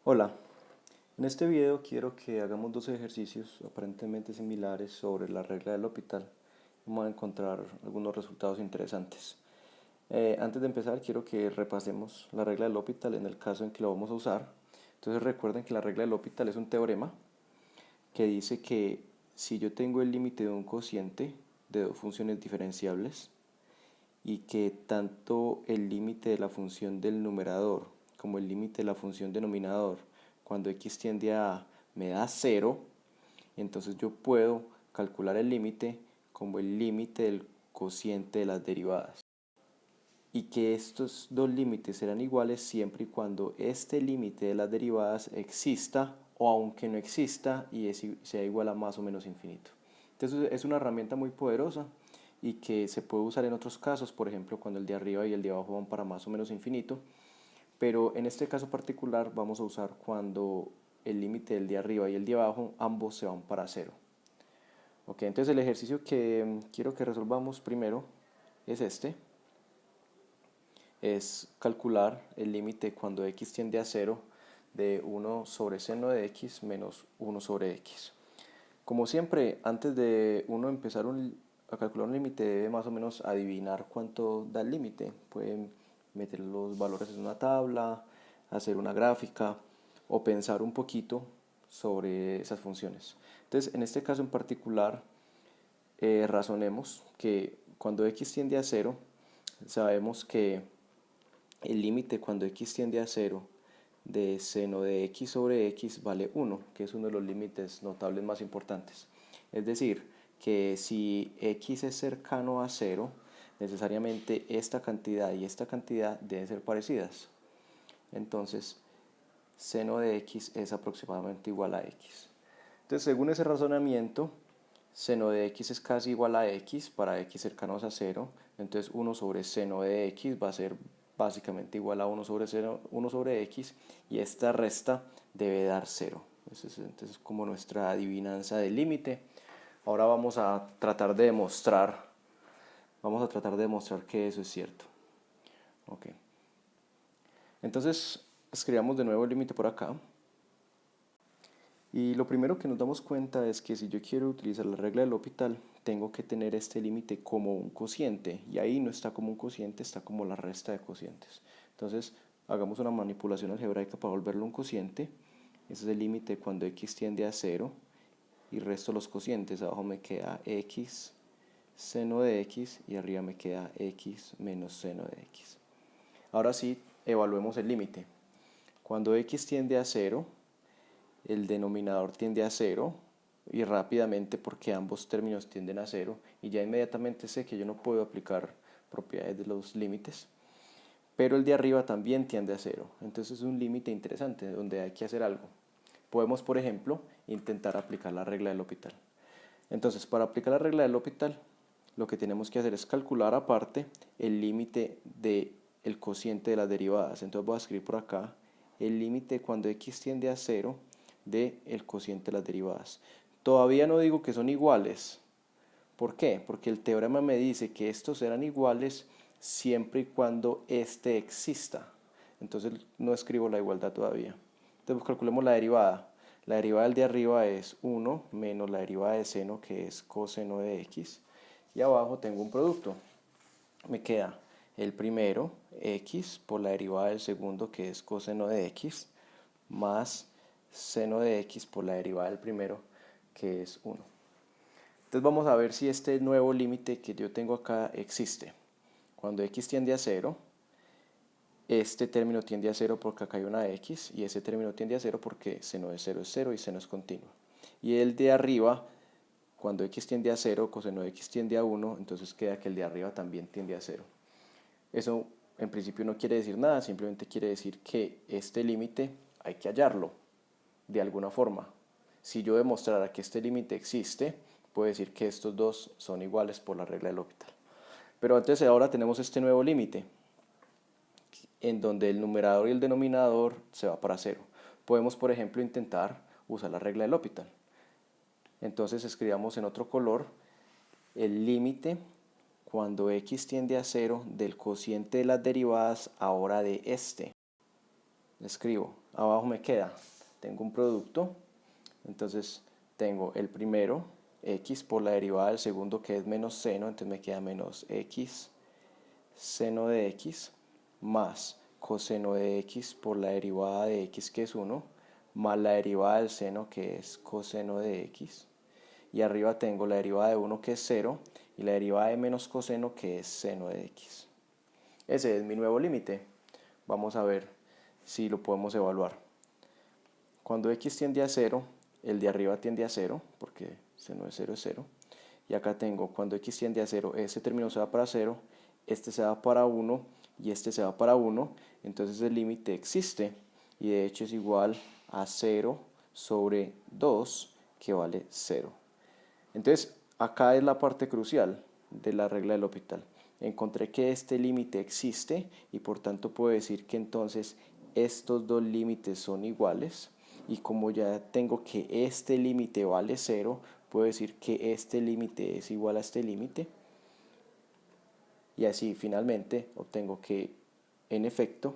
Hola, en este video quiero que hagamos dos ejercicios aparentemente similares sobre la regla del L'Hopital. Vamos a encontrar algunos resultados interesantes. Antes de empezar quiero que repasemos la regla del L'Hopital en el caso en que lo vamos a usar. Entonces recuerden que la regla del L'Hopital es un teorema que dice que si yo tengo el límite de un cociente de dos funciones diferenciables y que tanto el límite de la función del numerador como el límite de la función denominador cuando x tiende a me da 0, entonces yo puedo calcular el límite como el límite del cociente de las derivadas. Y que estos dos límites serán iguales siempre y cuando este límite de las derivadas exista o aunque no exista y sea igual a más o menos infinito. Entonces es una herramienta muy poderosa y que se puede usar en otros casos, por ejemplo cuando el de arriba y el de abajo van para más o menos infinito, pero en este caso particular vamos a usar cuando el límite del de arriba y el de abajo ambos se van para cero. Ok, entonces el ejercicio que quiero que resolvamos primero es este. Es calcular el límite cuando x tiende a cero de 1 sobre seno de x menos 1 sobre x. Como siempre, antes de uno empezar a calcular un límite, debe más o menos adivinar cuánto da el límite. Pueden meter los valores en una tabla, hacer una gráfica o pensar un poquito sobre esas funciones. Entonces, en este caso en particular, razonemos que cuando x tiende a cero, sabemos que el límite cuando x tiende a cero de seno de x sobre x vale 1, que es uno de los límites notables más importantes. Es decir, que si x es cercano a 0, necesariamente esta cantidad y esta cantidad deben ser parecidas. Entonces, seno de x es aproximadamente igual a x. Entonces, según ese razonamiento, seno de x es casi igual a x para x cercanos a 0. Entonces 1 sobre seno de x va a ser básicamente igual a 1 sobre, 0, 1 sobre x y esta resta debe dar 0. Entonces como nuestra adivinanza del límite. Ahora vamos a tratar de demostrar que eso es cierto. Ok. Entonces escribamos de nuevo el límite por acá. Y lo primero que nos damos cuenta es que si yo quiero utilizar la regla del L'Hopital, tengo que tener este límite como un cociente. Y ahí no está como un cociente, está como la resta de cocientes. Entonces, hagamos una manipulación algebraica para volverlo un cociente. Ese es el límite cuando x tiende a 0. Y resto los cocientes. Abajo me queda x seno de x y arriba me queda x menos seno de x. Ahora sí, evaluemos el límite. Cuando x tiende a 0, el denominador tiende a 0 y rápidamente porque ambos términos tienden a 0 y ya inmediatamente sé que yo no puedo aplicar propiedades de los límites, pero el de arriba también tiende a 0. Entonces es un límite interesante donde hay que hacer algo. Podemos, por ejemplo, intentar aplicar la regla del L'Hopital. Entonces, para aplicar la regla del L'Hopital, lo que tenemos que hacer es calcular aparte el límite del cociente de las derivadas. Entonces voy a escribir por acá el límite cuando x tiende a 0 del cociente de las derivadas. Todavía no digo que son iguales. ¿Por qué? Porque el teorema me dice que estos serán iguales siempre y cuando este exista. Entonces no escribo la igualdad todavía. Entonces calculemos la derivada. La derivada del de arriba es 1 menos la derivada de seno, que es coseno de x. Y abajo tengo un producto. Me queda el primero, x, por la derivada del segundo, que es coseno de x, más seno de x por la derivada del primero, que es 1. Entonces vamos a ver si este nuevo límite que yo tengo acá existe. Cuando x tiende a 0, este término tiende a 0 porque acá hay una x y ese término tiende a 0 porque seno de 0 es 0 y seno es continuo. Y el de arriba, cuando x tiende a 0, coseno de x tiende a 1, entonces queda que el de arriba también tiende a 0. Eso en principio no quiere decir nada, simplemente quiere decir que este límite hay que hallarlo de alguna forma. Si yo demostrara que este límite existe, puedo decir que estos dos son iguales por la regla del L'Hopital. Pero antes ahora tenemos este nuevo límite, en donde el numerador y el denominador se va para 0. Podemos, por ejemplo, intentar usar la regla del L'Hopital. Entonces escribamos en otro color el límite cuando x tiende a 0 del cociente de las derivadas ahora de este. Escribo abajo me queda, tengo un producto, entonces tengo el primero, x por la derivada del segundo que es menos seno, entonces me queda menos x seno de x más coseno de x por la derivada de x que es 1 más la derivada del seno que es coseno de x. Y arriba tengo la derivada de 1 que es 0 y la derivada de menos coseno que es seno de x. Ese es mi nuevo límite. Vamos a ver si lo podemos evaluar. Cuando x tiende a 0, el de arriba tiende a 0, porque seno de 0 es 0. Y acá tengo, cuando x tiende a 0, este término se va para 0, este se va para 1 y este se va para 1. Entonces el límite existe y de hecho es igual a 0 sobre 2, que vale 0. Entonces acá es la parte crucial de la regla del L'Hopital. Encontré que este límite existe y por tanto puedo decir que entonces estos dos límites son iguales. Y como ya tengo que este límite vale 0, puedo decir que este límite es igual a este límite. Y así finalmente obtengo que, en efecto,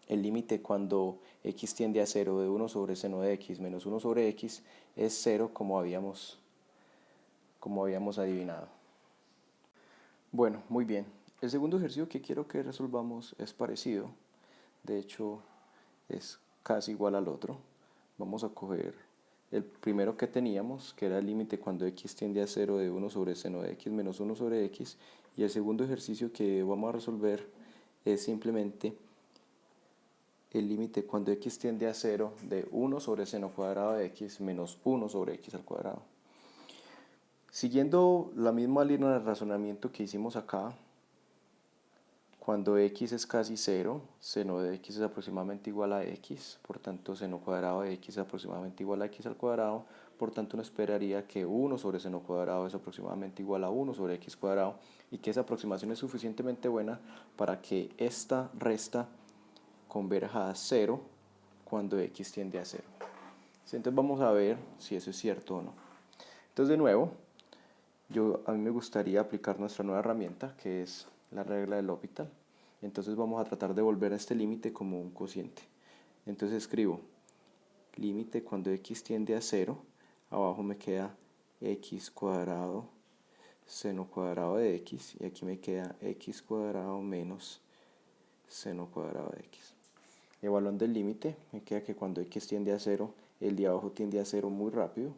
el límite cuando x tiende a 0 de 1 sobre seno de x menos 1 sobre x es 0, como habíamos adivinado. Bueno, muy bien. El segundo ejercicio que quiero que resolvamos es parecido. De hecho, es casi igual al otro. Vamos a coger el primero que teníamos, que era el límite cuando x tiende a 0 de 1 sobre seno de x menos 1 sobre x. Y el segundo ejercicio que vamos a resolver es simplemente el límite cuando x tiende a 0 de 1 sobre seno cuadrado de x menos 1 sobre x al cuadrado. Siguiendo la misma línea de razonamiento que hicimos acá, cuando x es casi 0, seno de x es aproximadamente igual a x, por tanto seno cuadrado de x es aproximadamente igual a x al cuadrado, por tanto uno esperaría que 1 sobre seno cuadrado es aproximadamente igual a 1 sobre x cuadrado, y que esa aproximación es suficientemente buena para que esta resta converja a 0 cuando x tiende a 0. Entonces vamos a ver si eso es cierto o no. Entonces de nuevo, a mí me gustaría aplicar nuestra nueva herramienta, que es la regla del L'Hopital. Entonces vamos a tratar de volver a este límite como un cociente. Entonces escribo límite cuando x tiende a 0, abajo me queda x cuadrado seno cuadrado de x, y aquí me queda x cuadrado menos seno cuadrado de x. Evaluando el límite, me queda que cuando x tiende a 0, el de abajo tiende a 0 muy rápido,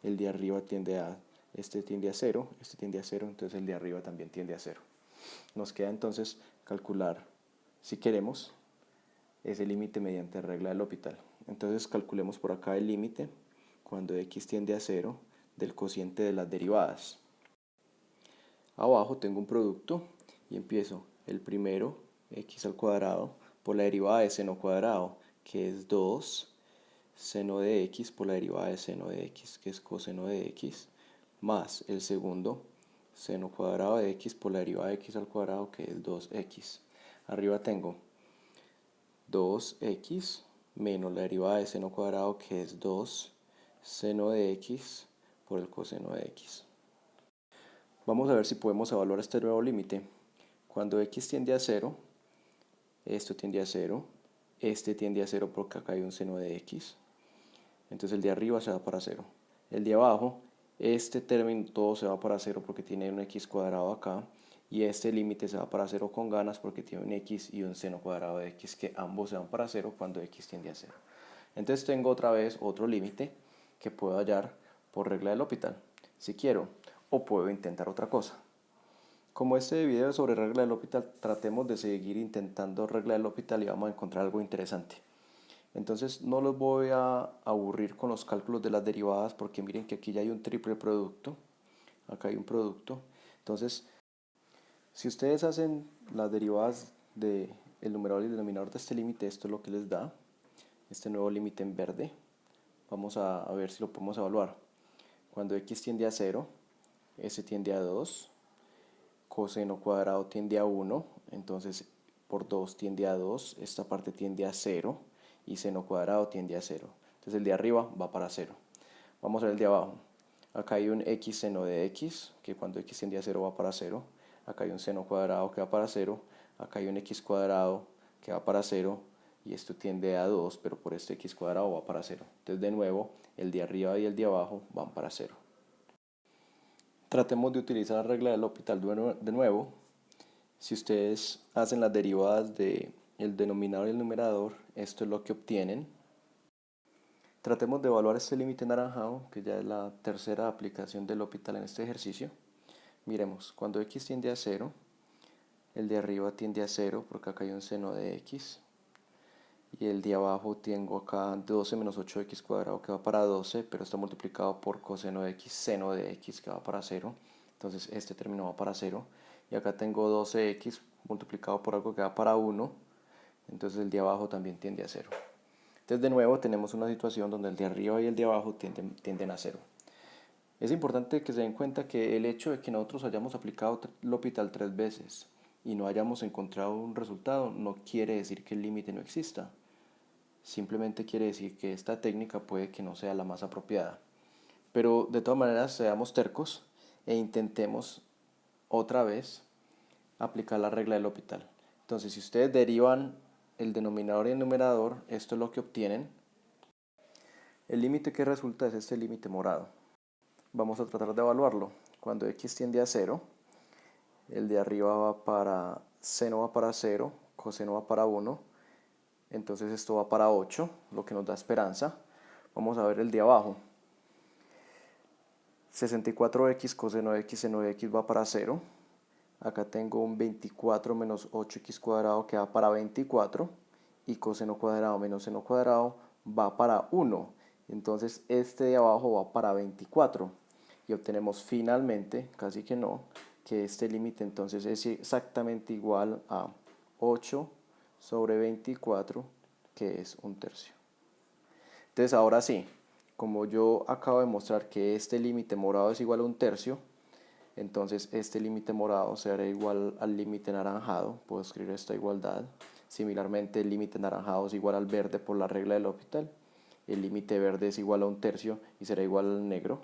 el de arriba tiende a 0, este tiende a 0, entonces el de arriba también tiende a 0. Nos queda entonces calcular, si queremos, ese límite mediante regla del L'Hopital. Entonces calculemos por acá el límite cuando x tiende a 0 del cociente de las derivadas. Abajo tengo un producto y empiezo el primero, x al cuadrado, por la derivada de seno cuadrado, que es 2 seno de x por la derivada de seno de x, que es coseno de x, más el segundo, seno cuadrado de x por la derivada de x al cuadrado, que es 2x. Arriba tengo 2x menos la derivada de seno cuadrado, que es 2 seno de x por el coseno de x. Vamos a ver si podemos evaluar este nuevo límite. Cuando x tiende a 0, esto tiende a 0, este tiende a 0 porque acá hay un seno de x. Entonces el de arriba se va para 0. El de abajo, este término todo se va para 0 porque tiene un x cuadrado acá. Y este límite se va para 0 con ganas porque tiene un x y un seno cuadrado de x, que ambos se van para 0 cuando x tiende a 0. Entonces tengo otra vez otro límite que puedo hallar por regla del L'Hopital, si quiero, o puedo intentar otra cosa. Como este video es sobre regla del L'Hopital, tratemos de seguir intentando regla del L'Hopital y vamos a encontrar algo interesante. Entonces no los voy a aburrir con los cálculos de las derivadas porque miren que aquí ya hay un triple producto, acá hay un producto. Entonces, si ustedes hacen las derivadas del numerador y el denominador de este límite, esto es lo que les da, este nuevo límite en verde. Vamos a ver si lo podemos evaluar. Cuando x tiende a 0, s tiende a 2, coseno cuadrado tiende a 1, entonces por 2 tiende a 2, esta parte tiende a 0 y seno cuadrado tiende a 0. Entonces el de arriba va para 0. Vamos a ver el de abajo. Acá hay un x seno de x, que cuando x tiende a 0 va para 0. Acá hay un seno cuadrado que va para 0. Acá hay un x cuadrado que va para 0. y esto tiende a 2, pero por este x cuadrado va para 0. Entonces de nuevo, el de arriba y el de abajo van para 0. Tratemos de utilizar la regla del L'Hopital de nuevo. Si ustedes hacen las derivadas del denominador y el numerador, esto es lo que obtienen. Tratemos de evaluar este límite naranjado, que ya es la tercera aplicación del L'Hopital en este ejercicio. Miremos, cuando x tiende a 0, el de arriba tiende a 0 porque acá hay un seno de x. Y el de abajo tengo acá 12 menos 8x cuadrado que va para 12, pero está multiplicado por coseno de x, seno de x que va para 0. Entonces este término va para 0. Y acá tengo 12x multiplicado por algo que va para 1. Entonces el de abajo también tiende a 0. Entonces de nuevo tenemos una situación donde el de arriba y el de abajo tienden a 0. Es importante que se den cuenta que el hecho de que nosotros hayamos aplicado L'Hopital 3 veces y no hayamos encontrado un resultado no quiere decir que el límite no exista. Simplemente quiere decir que esta técnica puede que no sea la más apropiada. Pero de todas maneras seamos tercos e intentemos otra vez aplicar la regla del L'Hopital. Entonces si ustedes derivan el denominador y el numerador, esto es lo que obtienen. El límite que resulta es este límite morado. Vamos a tratar de evaluarlo. Cuando x tiende a 0, el de arriba va para seno va para 0, coseno va para 1, entonces esto va para 8, lo que nos da esperanza. Vamos a ver el de abajo. 64x coseno de x seno de x va para 0. Acá tengo un 24 menos 8x cuadrado que va para 24. Y coseno cuadrado menos seno cuadrado va para 1. Entonces este de abajo va para 24. Y obtenemos finalmente, casi que no, que este límite entonces es exactamente igual a 8 sobre 24, que es un tercio. Entonces ahora sí, como yo acabo de mostrar que este límite morado es igual a un tercio, entonces este límite morado será igual al límite naranjado. Puedo escribir esta igualdad. Similarmente el límite naranjado es igual al verde por la regla del L'Hopital. El límite verde es igual a un tercio y será igual al negro.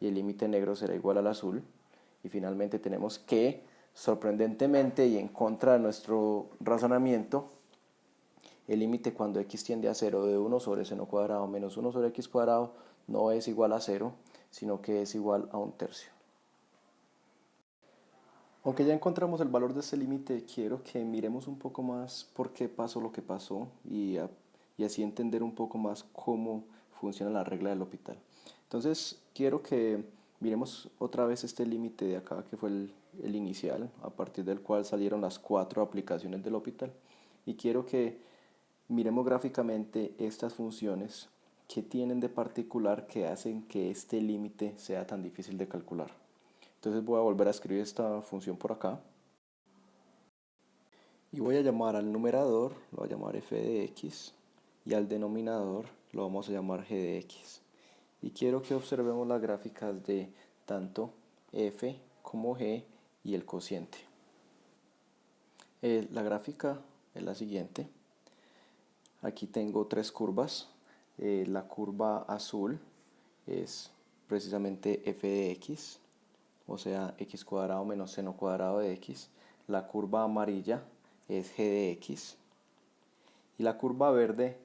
Y el límite negro será igual al azul. Y finalmente tenemos que, sorprendentemente y en contra de nuestro razonamiento, el límite cuando x tiende a 0 de 1 sobre seno cuadrado menos 1 sobre x cuadrado no es igual a 0, sino que es igual a un tercio. Aunque ya encontramos el valor de este límite, quiero que miremos un poco más por qué pasó lo que pasó y así entender un poco más cómo funciona la regla del L'Hopital. Entonces, quiero que miremos otra vez este límite de acá, que fue el inicial, a partir del cual salieron las 4 aplicaciones del L'Hopital. Y quiero que miremos gráficamente estas funciones que tienen de particular que hacen que este límite sea tan difícil de calcular. Entonces voy a volver a escribir esta función por acá. Y voy a llamar al numerador, lo voy a llamar f de x, y al denominador lo vamos a llamar g de x. Y quiero que observemos las gráficas de tanto f como g y el cociente. La gráfica es la siguiente. Aquí tengo 3 curvas. La curva azul es precisamente f de x, o sea, x cuadrado menos seno cuadrado de x. La curva amarilla es g de x. Y la curva verde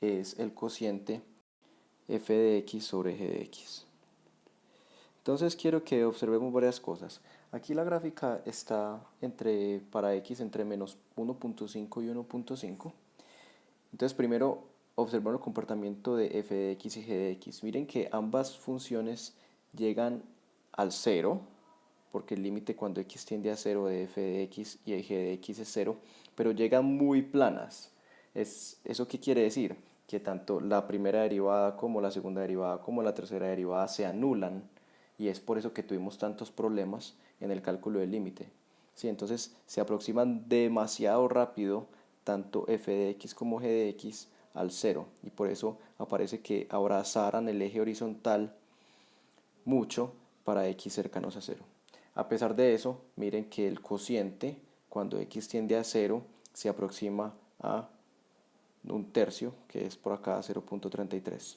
es el cociente f de x sobre g de x. Entonces quiero que observemos varias cosas. Aquí la gráfica está para x entre menos 1.5 y 1.5. Entonces primero observamos el comportamiento de f de x y g de x. Miren que ambas funciones llegan al 0, porque el límite cuando x tiende a 0 de f de x y g de x es 0, pero llegan muy planas. ¿Eso qué quiere decir? Que tanto la primera derivada como la segunda derivada como la tercera derivada se anulan, y es por eso que tuvimos tantos problemas en el cálculo del límite. Sí, entonces se aproximan demasiado rápido tanto f de x como g de x al 0, y por eso aparece que abrazaran el eje horizontal mucho para x cercanos a 0. A pesar de eso, miren que el cociente, cuando x tiende a 0, se aproxima a un tercio, que es por acá 0.33.